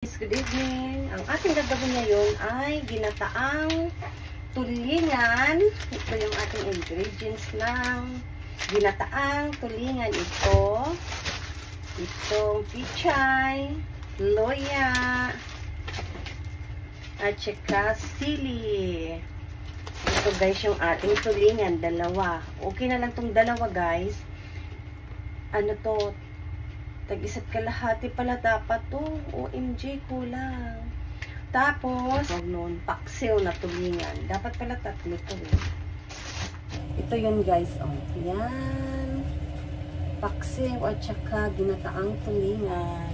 Good evening. Ang ating gagawin ngayon ay ginataang tulingan. Ito yung ating ingredients ng ginataang tulingan. Itong pichay, loya, at saka sili. Ito guys yung ating tulingan, dalawa. Okay na lang tong dalawa guys. Ano to? Tag-isa't kalahati pala dapat to. OMG, kulang. Tapos, noon, paksiw na tulingan. Dapat pala tatlo to. Ito yun guys. Oh, yan. Paksiw at saka ginataang tulingan.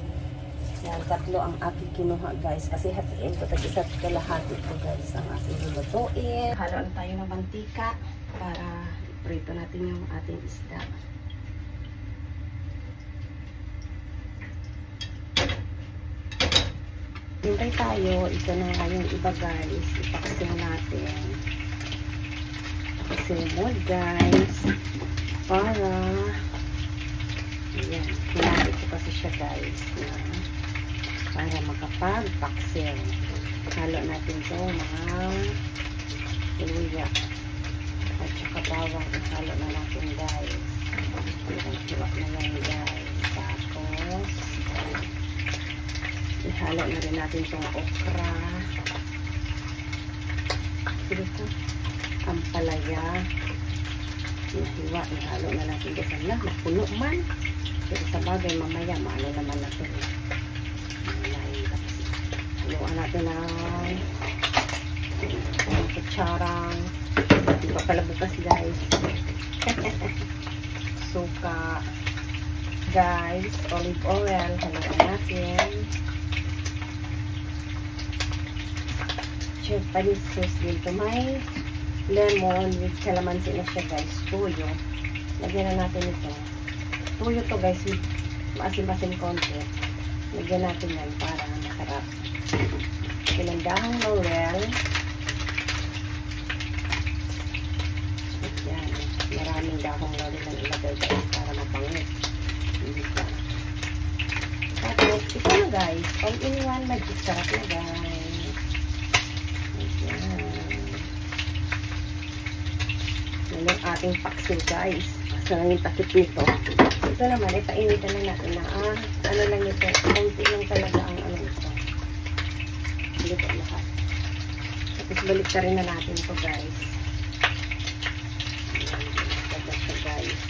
Yan, tatlo ang aking kinuha guys. Kasi hatiin ko, tag-isa't kalahati to guys ang aking lulutuin. Haluan tayo ng mantika para prito natin yung ating isda. Hintay tayo. Ito na nga yung iba guys. Ipaksiw natin. Ipaksiw mo guys. Para ayan. Hinapit ko kasi siya guys. Para makapag-paksiw. Halo natin ito mga luya. At saka bawang. Halo na natin guys. Hiwak na yan guys. Tapos ihalo na rin natin itong okra. Dito, ampalaya. Nahiwa, ihalo na natin dito. Napuno man. Pero sa bagay, mamaya, maano naman na ito. Haluan natin ng kutsarang. Hindi pa pala bukas, guys. Suka. Guys, olive oil. Haluan natin. Japanese sauce dito. May lemon with calamansi na siya guys. Tuyo. Lagyan na natin ito. Tuyo to guys with maasim-asim konti. Lagyan natin yan para masarap. Ilang dahong laurel. Yan. Maraming dahong laurel ang ilagay guys para mapangit. Tapos ito na guys. All in one magic sarap na guys. Yan yung ating paksiw guys. Basta lang yung takip nito. Ito naman, ipainitan na natin na ano lang ito. Konti lang talaga ang ano ito. Dito lahat. Tapos balik ka rin na natin ito guys. Ito siya guys.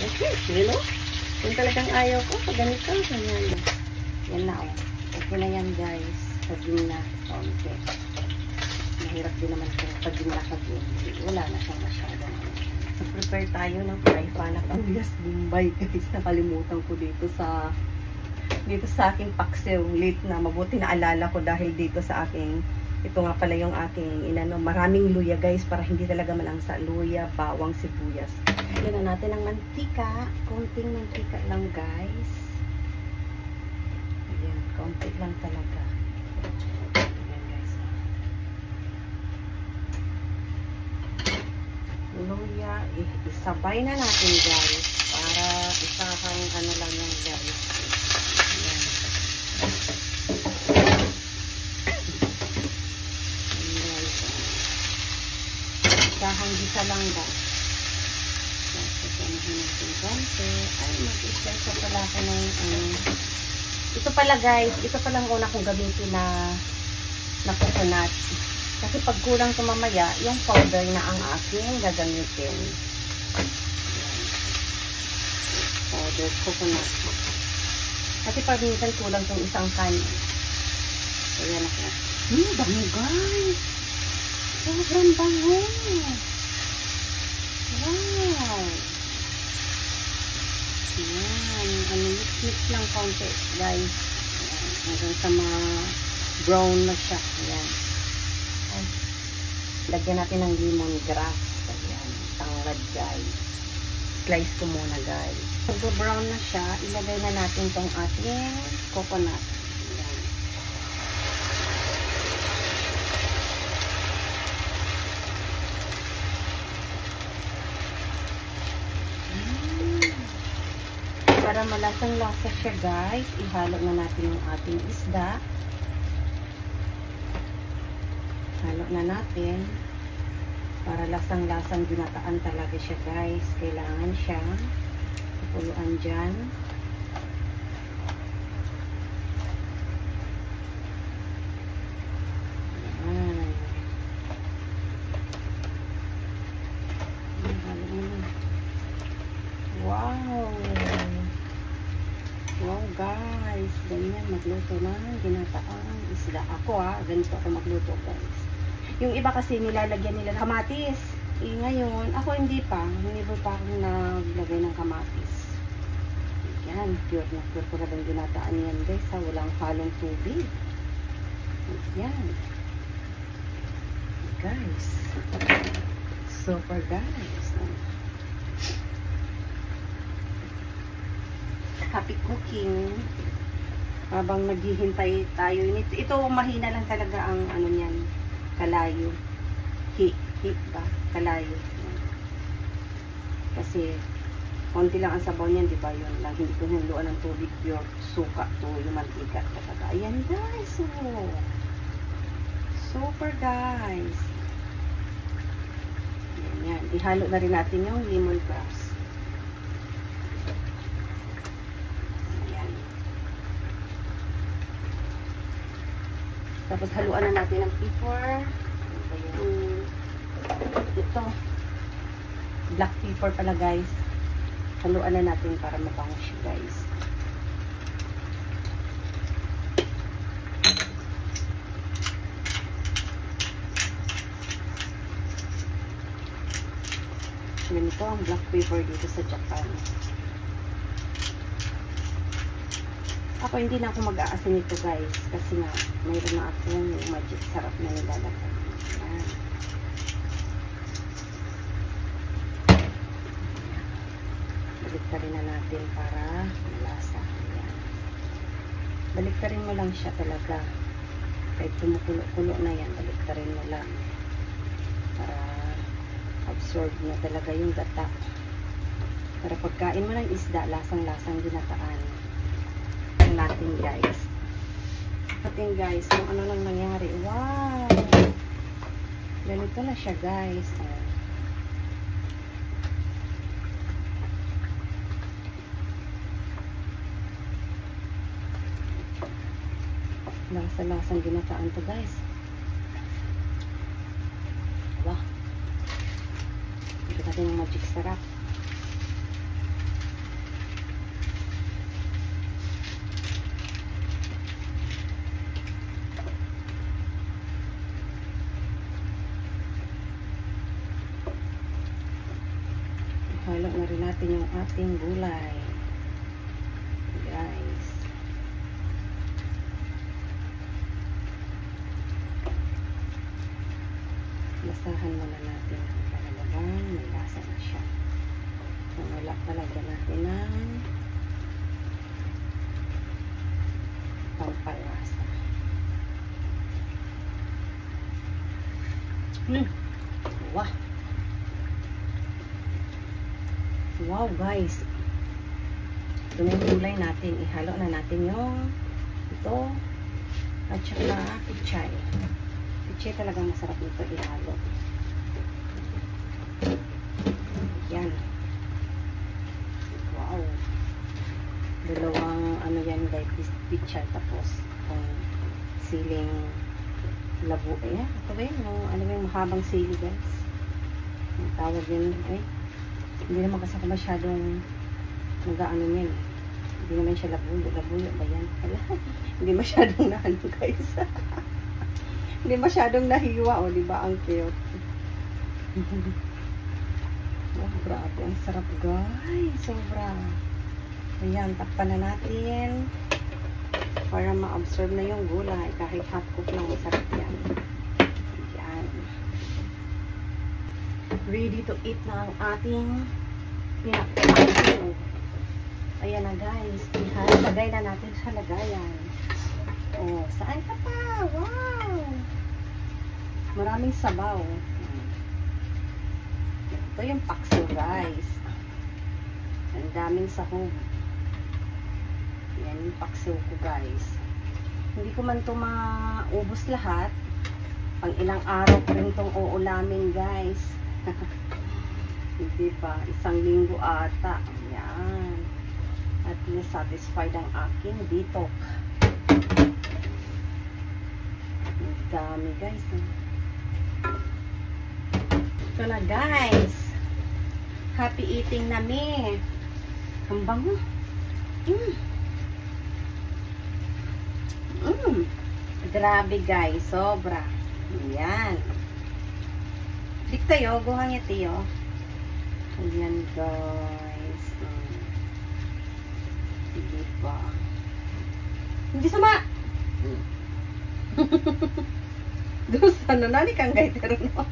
Okay, sino? Kung talagang ayaw ko, pag ganito, ganyan. Yan na oh. Okay na yan guys. Pagin na. Okay. Mahirap din naman kung pagin na kagin. Wala na siyang masyadong. Prepare tayo ng fry pan at ang bigas Bombay guys. Nakalimutan ko dito sa aking paksiw. Late na. Mabuti na alala ko dahil dito sa aking ito nga pala yung aking inano. Maraming luya guys para hindi talaga malangsa. Luya, bawang, sibuyas. Lagyan na natin ng mantika. Konting mantika lang guys. Konti lang talaga. Ayan guys. Luya, isabay na natin guys. Para isahang ano lang yan guys. Ayan. Ayan guys. Isahang gisa lang guys. Sasanahin natin konti. Ay, mag-slice pa pala ako ng ito pala guys, ito palang una kong gamitin na coconut. Kasi pag kulang ito mamaya, yung powder na ang aking gagamitin. Powder coconut. Kasi pag minsan kulang itong isang kanin. So yan ako. Bango guys! Sobrang bango! Wow! Yan, mix lang konti guys. Hanggang sa mga brown na siya. Yan. Lagyan natin ng lemongrass. Yan, tanglad guys. Slice ko muna guys. Pag brown na siya, ilagay na natin tong ating coconut. Yan. para para malasang-lasa siya guys, ihalo na natin yung ating isda. Halo na natin para lasang-lasang ginataan talaga siya guys. Kailangan siya kuluan dyan. Wow! Wow guys, ganyan magluto ng ginataang isda. Ako ganito ako magluto guys. Yung iba kasi nilalagyan nila ng kamatis. Ngayon, ako hindi pa akong naglagay ng kamatis. Yan, pure na pure ko na lang ginataan yan guys walang halong tubig. Yan. Guys. Super guys. Happy cooking. Habang naghihintay tayo. Ito mahina lang talaga ang ano niyan. Kalayo. Heat ba? Kalayo. Kasi konti lang ang sabaw niyan, di ba? Yun lang. Hindi ko hinuluan ng tubig. Pure suka to. Yung mantika. Ayan guys. Super guys. Yan. Ihalo na rin natin yung lemongrass. Tapos haluan na natin ng pepper. Ito. Black pepper pala guys. Haluan na natin para mabango siya guys. Ganito ang black pepper dito sa Japan. Ako hindi na ako mag-aasin nito guys kasi nga mayroon na akong magic sarap na nilalagay. Ayan. Baliktarin na natin para malasa. Ayan. Baliktarin mo lang siya talaga. Kahit tumukulo-kulo na yan, baliktarin mo lang para absorb na talaga yung gata. Para pagkain mo ng isda, lasang-lasang ginataan natin guys. Natin guys, kung ano lang nangyari. Wow! Ganito na siya guys. Lasa-lasang ginataan to guys. Wow! Ito natin yung magic sarap. Halo na rin natin yung ating gulay. Guys. Lasahan muna natin ang palalagang may lasa na siya. Kung wala talaga natin ng pampalasa. Wow! Wow guys, ito na yung gulay natin. Ihalo na natin yung ito at saka pichay. Pichay talagang masarap nito ihalo. Yan. Wow. Dalawang ano yan guys, pichay tapos itong siling labo. Ayan, ito ba yun? Ano ba yung mahabang sili guys? Ang tawag yun hindi naman kasi ako masyadong mag-ano yan. Hindi naman siya labuyo. Labuyo ba yan? Hindi masyadong nahalo guys. Hindi masyadong nahiwa. O diba ang cute? Oh, grabe. Ang sarap guys. Sobra. Ayan. Takpan na natin. Para ma-absorb na yung gulay. Kahit half cook lang masarap yan. Ayan. Ready to eat na ang ating pinakpain. Ayan na guys. Lagay na natin sa lagayan. Oh, saan ka pa? Wow! Maraming sabaw. Ito yung pakso guys. Ang daming sahog. yung paksiw ko guys. Hindi ko man to maubos lahat. Pang ilang araw ko rin tong uulamin guys. Hindi pa, 1 linggo ata. Ayan. At least satisfied ang aking dito. Ang dami guys. Ito na guys. Happy eating na me. Ang bango. Grabe guys. Sobra. Ayan. Dik tayo. Guhang ito yo. Ayan guys. Hindi pa. Hindi sama. Doon sana nani kang gaiter no.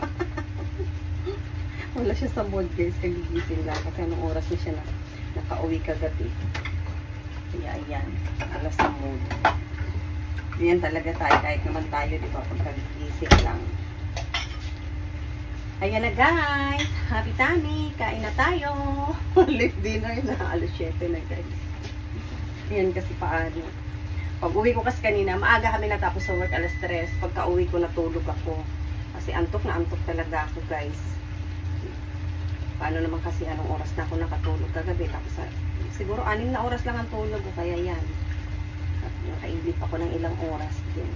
Wala siya sa mood guys. Kagigising lang. Kasi anong oras na siya nakauwi kagabi. Kaya ayan. Alas sa mood. Yan talaga tayo. Kahit naman tayo, di ba? Pag kagigising lang. Ayan na guys. Happy tummy. Kain na tayo. Late dinner na. Alas 7 na guys. Yan kasi paano. Pag uwi ko kasi kanina, maaga kami natapos sa work, alas 3. Pagka uwi ko, natulog ako. Kasi antok na antok talaga ako guys. Paano naman kasi anong oras na ako nakatulog kagabi. Tapos siguro 6 na oras lang ang tulog ko. Kaya yan. At nakaidlip ako ng ilang oras din.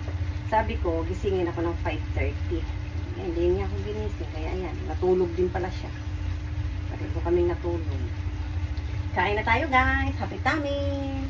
Sabi ko, gisingin ako ng 5:30. Hindi niya ako ginising. Kaya yan. Natulog din pala siya. Pareho kaming natulog. Kain na tayo guys. Happy tummy!